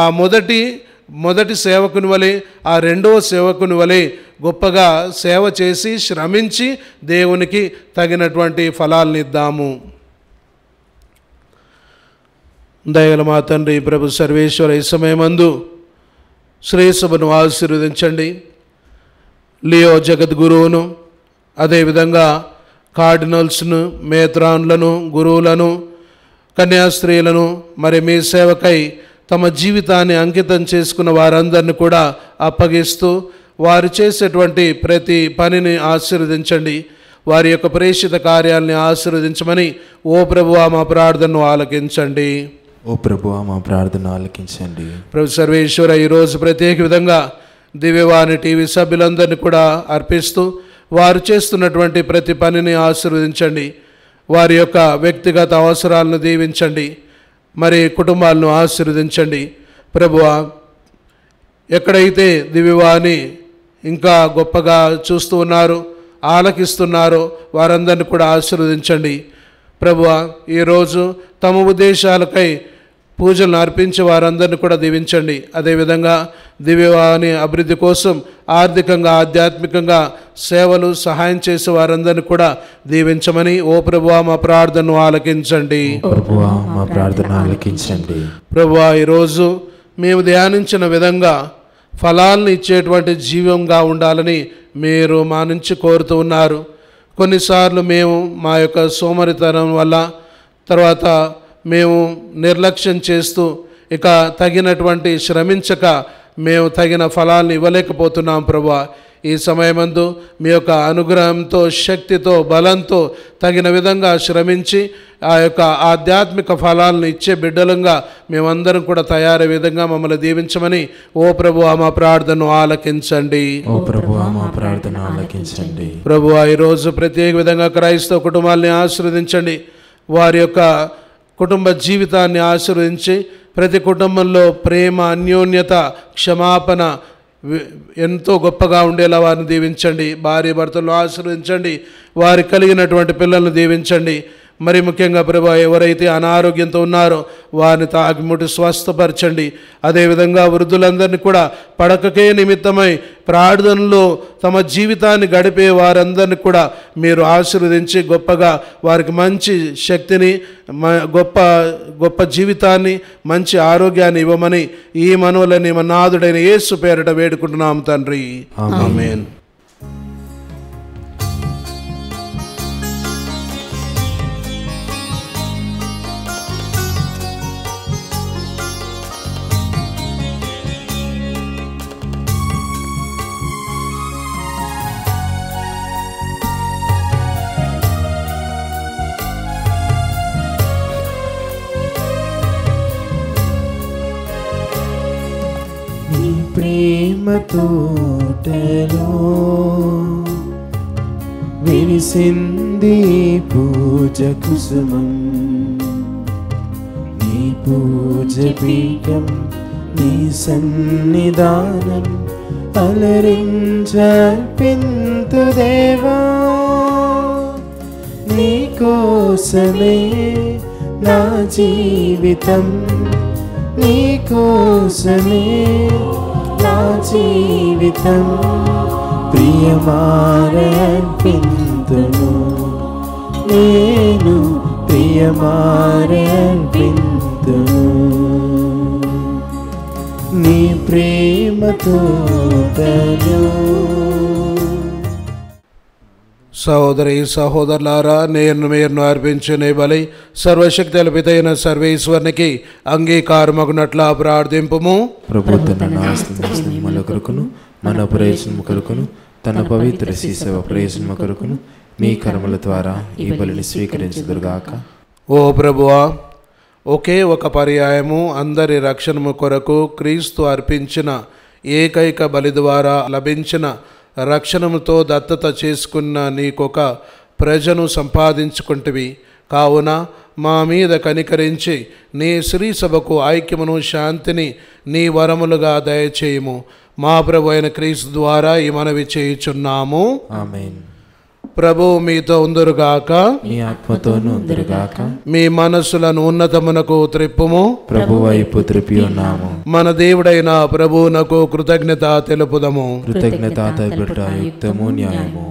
ఆ మొదటి సేవకుని వలె, ఆ రెండవ సేవకుని వలె గొప్పగా సేవ చేసి శ్రమించి దేవునికి తగినటువంటి ఫలాలను ఇద్దాము. దయగల మా తండ్రి ప్రభు సర్వేశ్వర, ఈ సమయమందు శ్రేయస్సును ఆశీర్వదించండి. లియో జగద్గురువును, అదేవిధంగా కార్డినల్స్ను, మేత్రాన్లను, గురువులను, కన్యాస్త్రీలను, మరి మీ సేవకై తమ జీవితాన్ని అంకితం చేసుకున్న వారందరిని కూడా అప్పగిస్తూ వారు చేసేటువంటి ప్రతి పనిని ఆశీర్వదించండి. వారి యొక్క ప్రేషిత కార్యాలని ఆశీర్వదించమని ఓ ప్రభువా మా ప్రార్థనను ఆలకించండి. ఓ ప్రభువా మా ప్రార్థన ఆలకించండి. ప్రభు సర్వేశ్వర, ఈరోజు ప్రత్యేక విధంగా దివ్యవాణి టీవీ సభ్యులందరినీ కూడా అర్పిస్తూ వారు చేస్తున్నటువంటి ప్రతి పనిని ఆశీర్వదించండి. వారి యొక్క వ్యక్తిగత అవసరాలను దీవించండి. మరి కుటుంబాలను ఆశీర్వదించండి. ప్రభువా, ఎక్కడైతే దివ్యవాణి ఇంకా గొప్పగా చూస్తూ ఉన్నారో, ఆలకిస్తున్నారో వారందరినీ కూడా ఆశీర్వదించండి. ప్రభువా, ఈరోజు తమ ఉద్దేశాలకై పూజలను అర్పించే వారందరినీ కూడా దీవించండి. అదేవిధంగా దివ్యవాణి అభివృద్ధి కోసం ఆర్థికంగా, ఆధ్యాత్మికంగా సేవలు సహాయం చేసే వారందరినీ కూడా దీవించమని ఓ ప్రభువా మా ప్రార్థనను ఆలకించండి. ప్రభువా మా ప్రార్థన ఆలకించండి. ప్రభువా, ఈరోజు మేము ధ్యానించిన విధంగా ఫలాలను ఇచ్చేటువంటి జీవంగా ఉండాలని మీరు మా నుంచి కోరుతూ ఉన్నారు. కొన్నిసార్లు మేము మా యొక్క సోమరితనం వల్ల, తర్వాత మేము నిర్లక్ష్యం చేస్తూ ఇక తగినటువంటి శ్రమించక మేము తగిన ఫలాలను ఇవ్వలేకపోతున్నాం. ప్రభువా, ఈ సమయమందు మీ యొక్క అనుగ్రహంతో, శక్తితో, బలంతో తగిన విధంగా శ్రమించి ఆ యొక్క ఆధ్యాత్మిక ఫలాలను ఇచ్చే బిడ్డలంగా మేమందరం కూడా తయారయ్యే విధంగా మమ్మల్ని దీవించమని ఓ ప్రభువా మా ప్రార్థనను ఆలకించండి. ఓ ప్రభువా మా ప్రార్థన ఆలకించండి. ప్రభువా, ఈరోజు ప్రత్యేక విధంగా క్రైస్తవ కుటుంబాలని ఆశీర్వదించండి. వారి యొక్క కుటుంబ జీవితాన్ని ఆశీర్వదించి ప్రతి కుటుంబంలో ప్రేమ, అన్యోన్యత, క్షమాపణ ఎంతో గొప్పగా ఉండేలా వారిని దీవించండి. భార్య భర్తలను ఆశీర్వదించండి. వారికి కలిగినటువంటి పిల్లలను దీవించండి. మరి ముఖ్యంగా ప్రభా ఎవరైతే అనారోగ్యంతో ఉన్నారో వారిని తాకి ముట్టి స్వస్థపరచండి. అదేవిధంగా వృద్ధులందరినీ కూడా పడకకే నిమిత్తమై ప్రార్థనలో తమ జీవితాన్ని గడిపే వారందరినీ కూడా మీరు ఆశీర్వదించి గొప్పగా వారికి మంచి శక్తిని, గొప్ప జీవితాన్ని, మంచి ఆరోగ్యాన్ని ఇవ్వమని ఈ మనవులని మన నాథుడైన యేసు పేరిట వేడుకుంటున్నాం తండ్రి. ఆమేన్. ప్రేమ తోటలో విరిసింది పూజ కుసుమం, నీ పూజ పీఠం, నీ సన్నిధానం అలరించర్పింతు దేవా. నీ కోసమే నా జీవితం, నీ కోసమే నా జీవితం, ప్రియమారర్పింతును నేను, ప్రియమారర్పింతును నీ ప్రేమతో. సహోదరి సహోదరులారా, నేను మీరు అర్పించునే బలి సర్వశక్తుల పితైన సర్వేశ్వరునికి అంగీకారమగునట్లా ప్రార్థింపుము. ప్రభు తన నాస్తిమల కొరకును మన ప్రయోజనము కొరకును తన పవిత్ర శిశవ ప్రయోజనము కొరకును మీ కర్మల ద్వారా ఈ బలిని స్వీకరించుదురుగాక. ఓ ప్రభువా, ఒకే ఒక పర్యాయము అందరి రక్షణము కొరకు క్రీస్తు అర్పించిన ఏకైక బలి ద్వారా లభించిన రక్షణముతో దత్తత చేసుకున్న నీకొక ప్రజను సంపాదించుకుంటివి. కావున మా మీద కనికరించి నీ శ్రీ సభకు ఐక్యమును శాంతిని నీ వరములుగా దయచేయము. మా ప్రభు అయిన క్రీస్తు ద్వారా ఈ మనవి చేయుచున్నాము. ఆమేన్. ప్రభు మీతో ఉందురుగాక, మీ ఆత్మతోనూ ఉందురుగాక. మీ మనస్సులను ఉన్నతమునకు త్రిప్పుము. ప్రభు వైపు త్రిప్పి ఉన్నాము. మన దేవుడైన ప్రభువునకు కృతజ్ఞత తెలుపుదము. కృతజ్ఞత తెలుపుట యుక్తము న్యాయము.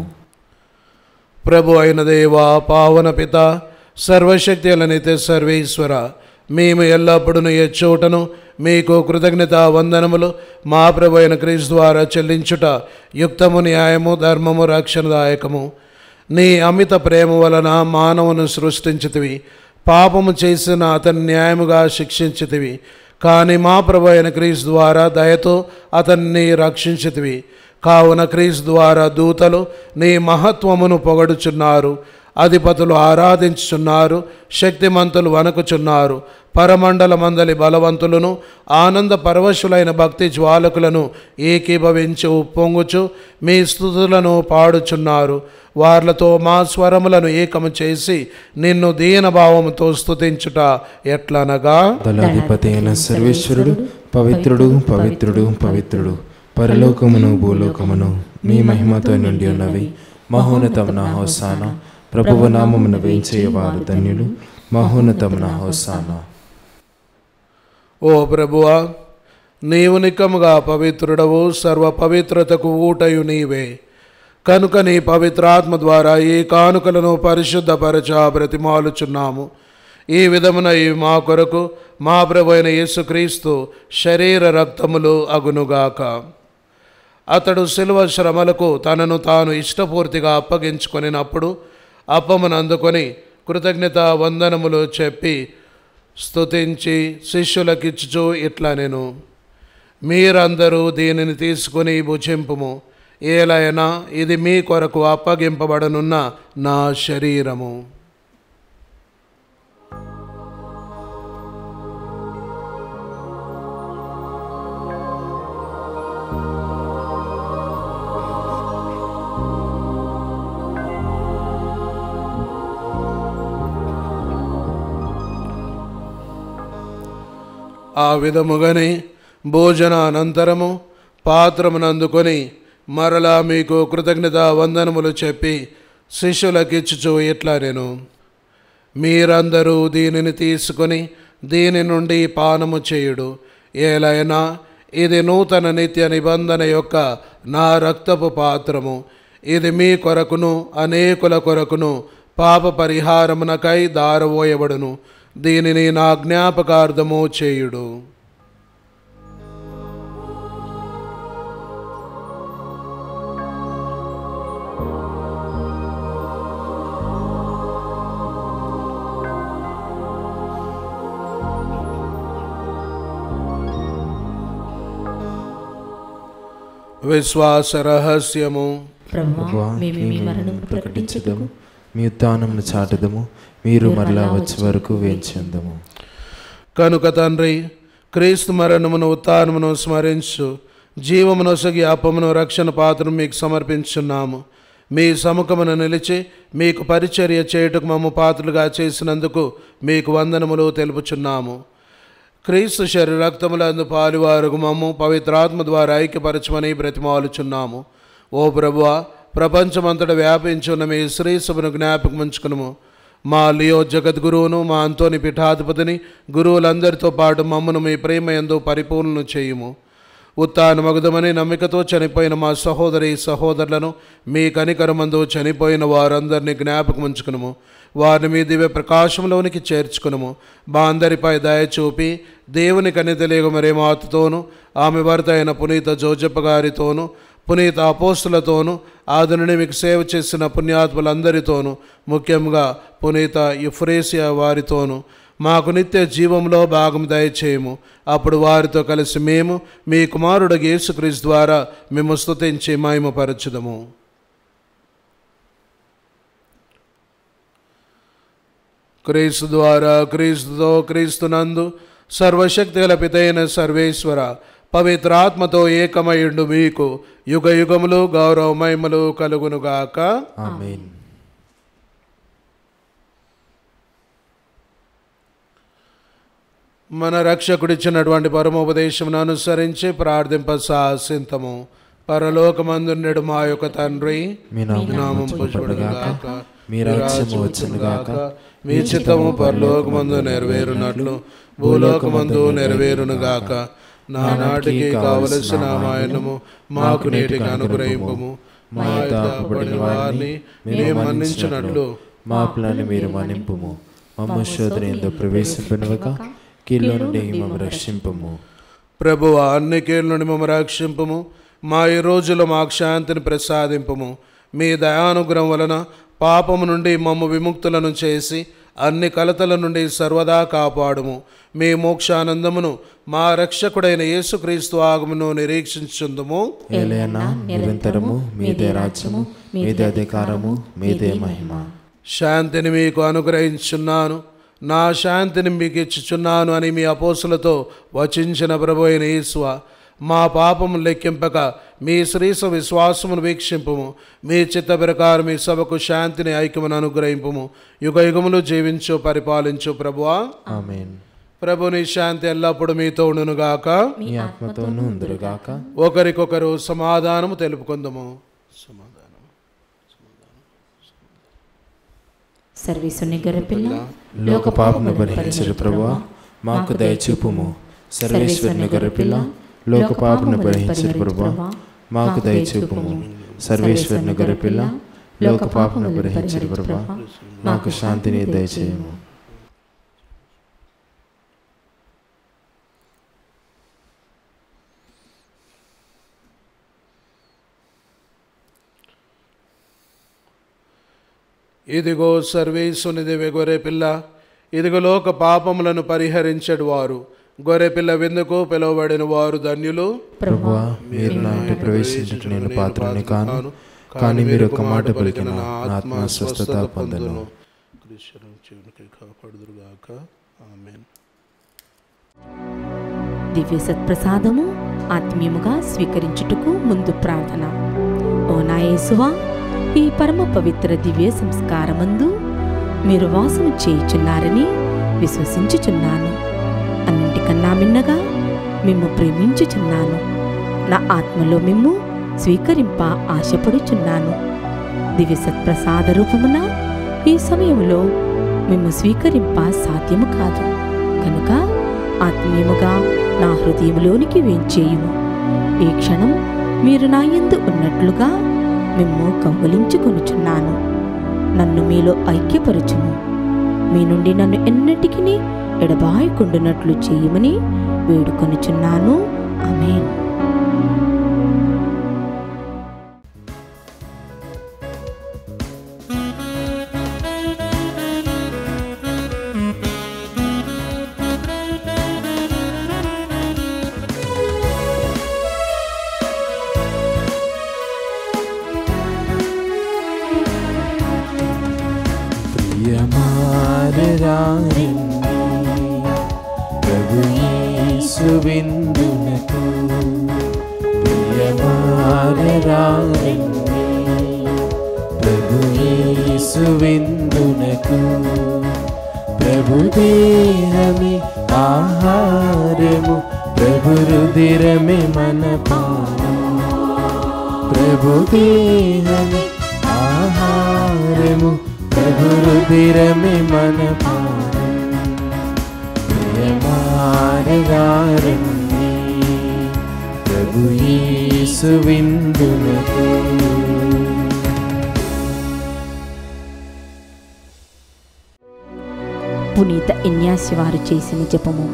ప్రభు అయిన దేవా, పావన పిత, సర్వశక్తుల నిత్య సర్వేశ్వర, మేము ఎల్లప్పుడూ ఎచ్చోటను మీకు కృతజ్ఞత వందనములు మా ప్రభు అయిన క్రీస్తు ద్వారా చెల్లించుట యుక్తము, న్యాయము, ధర్మము, రక్షణదాయకము. నీ అమిత ప్రేమ వలన మానవును సృష్టించితివి, పాపము చేసిన అతన్ని న్యాయముగా శిక్షించితివి. కానీ మా ప్రభు అయిన క్రీస్తు ద్వారా దయతో అతన్ని రక్షించితివి. కావున క్రీస్తు ద్వారా దూతలు నీ మహత్వమును పొగడుచున్నారు, అధిపతులు ఆరాధించుచున్నారు, శక్తిమంతులు వణకుచున్నారు. పరమండల మందలి బలవంతులను ఆనంద పరవశులైన భక్తి జ్వాలకులను ఏకీభవించి ఉప్పొంగుచు మీ స్తుతులను పాడుచున్నారు. వార్లతో మా స్వరములను ఏకము చేసి నిన్ను దీనభావముతో స్తుతించుట ఎట్లనగా, దళాధిపతి అయిన సర్వేశ్వరుడు పవిత్రుడు, పవిత్రుడు, పవిత్రుడు, పరలోకమును భూలోకమును మీ మహిమతో నిండి ఉన్నవి. మహోన్నతమున హోసానా. ప్రభువు నామమున వేంచేయవారు ధన్యులు. మహోన్నతమున హోసానా. ఓ ప్రభువా, నీవు నికముగా పవిత్రుడవు, సర్వ పవిత్రతకు ఊటయు నీవే. కనుక నీ పవిత్రాత్మ ద్వారా ఈ కానుకలను పరిశుద్ధపరచ బ్రతిమాలుచున్నాము. ఈ విధమున ఇవి మా కొరకు మా ప్రభు అయిన యేసుక్రీస్తు శరీర రక్తములు అగునుగాక. అతడు శిలువ శ్రమలకు తనను తాను ఇష్టపూర్తిగా అప్పగించుకొనినప్పుడు అప్పమును అందుకొని కృతజ్ఞత వందనములు చెప్పి స్తుతించి శిష్యులకిచ్చుచు ఇట్లా నేను, మీరందరూ దీనిని తీసుకుని భుజింపుము. ఏలైనా ఇది మీ కొరకు అప్పగింపబడనున్న నా శరీరము. ఆ విధముగానే భోజనానంతరము పాత్రమునందుకొని మరలా మీకు కృతజ్ఞత వందనములు చెప్పి శిష్యులకిచ్చుచు ఇట్లా నేను, మీరందరూ దీనిని తీసుకొని దీని నుండి పానము చేయుడు. ఏలైనా ఇది నూతన నిత్య నిబంధన యొక్క నా రక్తపు పాత్రము. ఇది మీ కొరకును అనేకుల కొరకును పాప పరిహారమునకై దారవోయబడును. దీనిని నా జ్ఞాపకార్థము చేయుడు. విశ్వాస రహస్యము. ప్రభువా, మేము మీ మరణమును ప్రకటించుదుము, మీ ఉత్థానమును చాటుదము, మీరు మరలా వచ్చే వరకు వేంచెందము. కనుక తండ్రి, క్రీస్తు మరణమును ఉత్థానమును స్మరించు జీవమునొసగి అప్పమును రక్షణ పాత్రను మీకు సమర్పించున్నాము. మీ సముఖమును నిలిచి మీకు పరిచర్య చేయుటకు మమ్ము పాత్రలుగా చేసినందుకు మీకు వందనములు తెలుపుచున్నాము. క్రీస్తు శరీర రక్తములందు పాలువారుగు మమ్ము పవిత్రాత్మ ద్వారా ఐక్యపరచమని బ్రతిమాలుచున్నాము. ఓ ప్రభువా, ప్రపంచమంతటా వ్యాపించున్న మీ శ్రీ సభను జ్ఞాపకముంచుకును. మా లియో జగద్గురువును, మా అంతోని పీఠాధిపతిని, గురువులందరితో పాటు మమ్మను మీ ప్రేమ యందు పరిపూర్ణను చేయుము. ఉత్థానమగుదమని నమ్మికతో చనిపోయిన మా సహోదరి సహోదరులను, మీ కనికరమందు చనిపోయిన వారందరినీ జ్ఞాపకముంచుకును. వారిని మీ దివ్య ప్రకాశంలోనికి చేర్చుకును. మా అందరిపై దయ చూపి దేవుని కనితలేగ మరే మాతతోనూ, ఆమె భర్త అయిన పునీత జోజప్ప గారితోనూ, పునీత అపోస్తులతోనూ, ఆదుని మీకు సేవ చేసిన పుణ్యాత్ములందరితోనూ, ముఖ్యంగా పునీత యుఫ్రేసియా వారితోనూ మాకు నిత్య జీవంలో భాగం దయచేయము. అప్పుడు వారితో కలిసి మేము మీ కుమారుడు యేసుక్రీస్తు ద్వారా మేము స్తుతించి మహిమపరచుదము. క్రీస్తు ద్వారా, క్రీస్తుతో, క్రీస్తునందు సర్వశక్తి గల పితైన సర్వేశ్వర పవిత్రాత్మతో ఏకమయుండు మీకు యుగ యుగములు గౌరవ మహిమలు కలుగునుగాక. ఆమేన్. మన రక్షకుడిచ్చినటువంటి పరమోపదేశమును అనుసరించి ప్రార్థింప సాసింతము. పరలోకమందుండెడు మా యొక్క తండ్రి, మీ నామము పూజింపబడుగాక, మీ రాజ్యము వచ్చునుగాక, మీ చిత్తము పరలోకమందు నెరవేరునట్లు భూలోకమందు నెరవేరునుగాక. నానాటికి కావలసిన మాయనము మాకు నేటికి అనుగ్రహింపము. మా పడిన వారిని మేము మన్నించినట్లు మా అప్పులను మీరు మన్నింపుము. మమ్ము శోధన యందు ప్రవేశింపనివ్వక కీళ్ళ నుండి మమ్ము రక్షింపము. ప్రభువా, అన్ని కీళ్ళ నుండి మమ్ము రక్షింపము. మా ఈ రోజులో మాకు శాంతిని ప్రసాదింపము. మీ దయానుగ్రహం వలన పాపము నుండి మమ్ము విముక్తులను చేసి అన్ని కలతల నుండి సర్వదా కాపాడుము. మీ మోక్షానందమును మా రక్షకుడైన యేసుక్రీస్తు ఆగమను నిరీక్షించుందుము. ఏలైనా నిరంతరము మీదే రాజ్యము, మీదే అధికారము, మీదే మహిమ. శాంతిని మీకు అనుగ్రహించున్నాను, నా శాంతిని మీకు ఇచ్చుచున్నాను అని మీ అపోస్తులతో వచించిన ప్రభు అయిన యేసువా, మా పాపము లెక్కింపక మీ శ్రీస విశ్వాసమును వీక్షింపుము. మీ చిత్త ప్రకారం మీ సభకు శాంతిని ఐక్యమును అనుగ్రహింపుము. యుగ యుగములు జీవించు పరిపాలించు ప్రభువా. ఆమేన్. ప్రభుని శాంతి ఎల్లప్పుడూ మీతో ఉండునుగాక, మీ ఆత్మతోనూ ఉందురుగాక. ఒకరికొకరు సమాధానము తెలుపుకుందాము. సర్వేశ్వరుని గొర్రెపిల్ల, లోక పాపమును పరిహరించు ప్రభువా, మాకు దయచూపుము. సర్వేశ్వరుని గొర్రెపిల్ల, లోక పాపమును పరిహరించు ప్రభువా, మాకు దయచూపుము. సర్వేశ్వరుని గొర్రెపిల్ల, లోక పాపమును పరిహరించు ప్రభువా, మాకు శాంతిని దయచేయము. ఇదిగో సర్వేశ్వరుని దివ్య గొర్రెపిల్ల, ఇదిగో లోక పాపములను పరిహరించడు వారు. గొర్రెపిల్ల విందుకు పిలువబడిన వారు ధన్యులు. ప్రభువా, మీరు నా ఇంటి ప్రవేశించుట నేను పాత్రని కాను, కానీ మీరు ఒక మాట పలికిన నా ఆత్మ స్వస్థత పొందను. దివ్య సత్ప్రసాదము ఆత్మీయముగా స్వీకరించుటకు ముందు ప్రార్థన. ఓ నా యేసువా, ఈ పరమ పవిత్ర దివ్య సంస్కారమందు మీరు వాసము చేయుచున్నారని విశ్వసించుచున్నాను. అన్నింటికన్నా మిన్నగా మిమ్ము ప్రేమించుచున్నాను. నా ఆత్మలో మిమ్ము స్వీకరింప ఆశపడుచున్నాను. దివ్య సత్ప్రసాద రూపమున ఈ సమయంలో మేము స్వీకరింప సాధ్యము కాదు. కనుక ఆత్మీయముగా నా హృదయంలోనికి వేంచేయుము. ఈ క్షణం మీరు నా యందు ఉన్నట్లుగా మిమ్ము కౌగిలించుకొనుచున్నాను. నన్ను మీలో ఐక్యపరచుము. మీ నుండి నన్ను ఎన్నటికీ ఎడబాయకుండునట్లు చేయమని వేడుకొనుచున్నాను. ఆమేన్. ప్రభు యేసు విందునకు ప్రియమారరారండి. ప్రభు యేసు విందునకు ప్రభు దేహమే ఆహారము, ప్రభు రుధిరమే మన పానం. ప్రభు దేహమే ఆహారము, ప్రభు రుధిరమే మన పానం. ప్రియమారగారండి ప్రభు యేసు విందునకు. పునీత ఇన్యాసి వారు చేసిన జపము.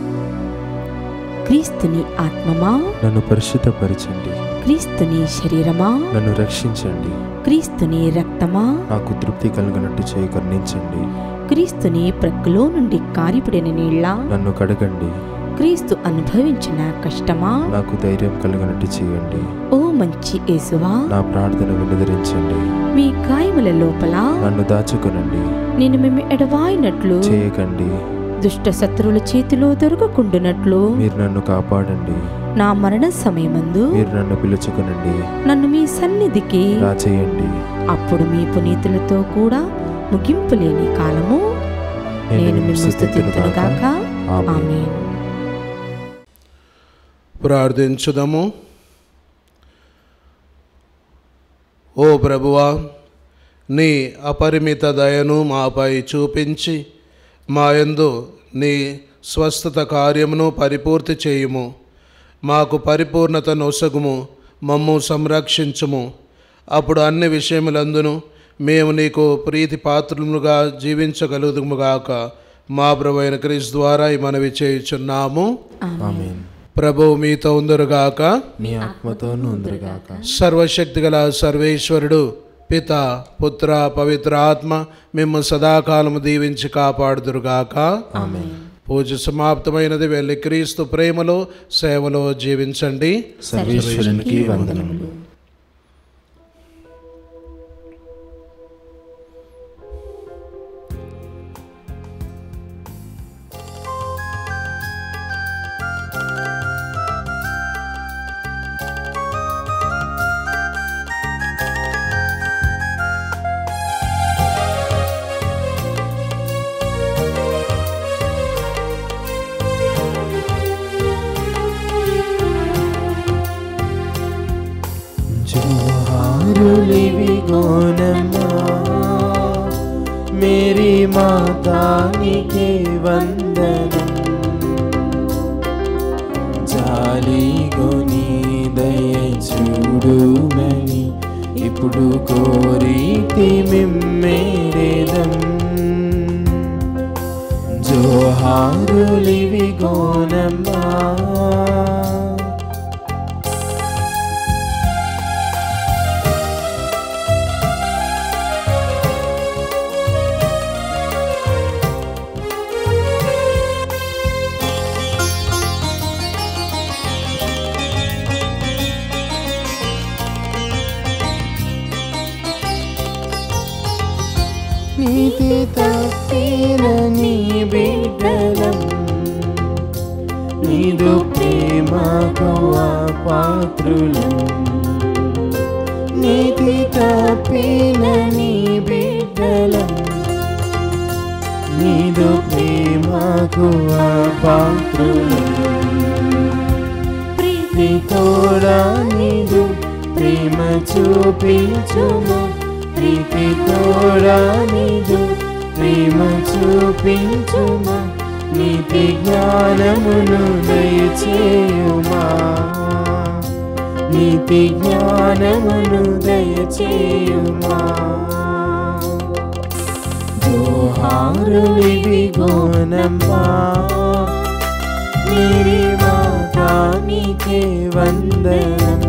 క్రీస్తుని ఆత్మమా నన్ను పరిశుద్ధపరచండి, క్రీస్తుని శరీరమా నన్ను రక్షించండి, క్రీస్తుని రక్తమా నాకు తృప్తి కలిగినట్టు చేయి కరుణించండి. క్రీస్తుని ప్రక్కలో నుండి కారిపడిన నీళ్ళ నన్ను కడగండి, క్రీస్తు అనుభవించిన కష్టమా నాకు ధైర్యం కలిగినట్టు చేయండి. ఓ మంచి యేసువా నా ప్రార్థన వినుదరించండి, మీ గాయముల లోపల నన్ను దాచుకొనండి, నేను మేము ఎడవాయినట్లు చేయకండి. దుష్ట శత్రువుల చేతిలో దొరకకుండునట్లు మీరు నన్ను కాపాడండి, నా మరణ సమయమందు మీరు నన్ను పిలుచుకొనండి, నన్ను మీ సన్నిధికి రాచేయండి. అప్పుడు మీ పునీతులతో కూడా ముగింపు లేని కాలము నేను మిమ్ము స్తుతింతునుగాక. ఆమేన్. ప్రార్థించుదము. ఓ ప్రభువా, నీ అపరిమిత దయను మాపై చూపించి మా యందు నీ స్వస్థత కార్యమును పరిపూర్తి చేయుము. మాకు పరిపూర్ణత నొసగుము, మమ్ము సంరక్షించుము. అప్పుడు అన్ని విషయములందును మేము నీకు ప్రీతి పాత్రములుగా జీవించగలుగుదుముగాక. మా ప్రభువైన క్రీస్తు ద్వారా ఈ మనవి చేయుచున్నాము. ఆమేన్. ప్రభువు మీతో ఉందరుగాక. నీ ఆత్మతోనూ ఉందరుగాక. సర్వశక్తిగల సర్వేశ్వరుడు పిత, పుత్ర, పవిత్ర ఆత్మ మిమ్ము సదాకాలము దీవించి కాపాడుదురుగాక. ఆమేన్. పూజ సమాప్తమైనది. వెళ్ళి క్రీస్తు ప్రేమలో సేవలో జీవించండి. సర్వేశ్వరునికి వందనములు. मेरी माता निके वंदनम जाली गोनी दय చూడుమని ఇప్పుడు కోరితి మిమ్మేరేదం జోహారులివి గోనమ్మా నీతి తప్పిన నీ బిడ్డలం నీదు ప్రేమకు అపాత్రులం నీతి తప్పిన నీ బిడ్డలం నీదు ప్రేమకు అపాత్రులం ప్రీతి తోడా నీదు ప్రేమ చూపించుము ప్రీతి తోడా నీదు ప్రేమ చూపించుమా, నీతి జ్ఞానమును దయచేయుమా, నీతి జ్ఞానమును దయచేయుమా. జోహారులివిగోనమ్మా, మేరీ మాతా నీకే వందనం.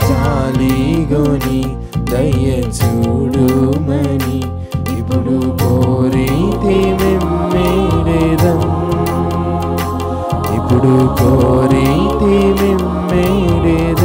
జాలిగోని దయ చూడుమని ఇప్పుడు కోరితే మెమ్మేడెదం, ఇప్పుడు కోరితే మెమ్మేడెదం.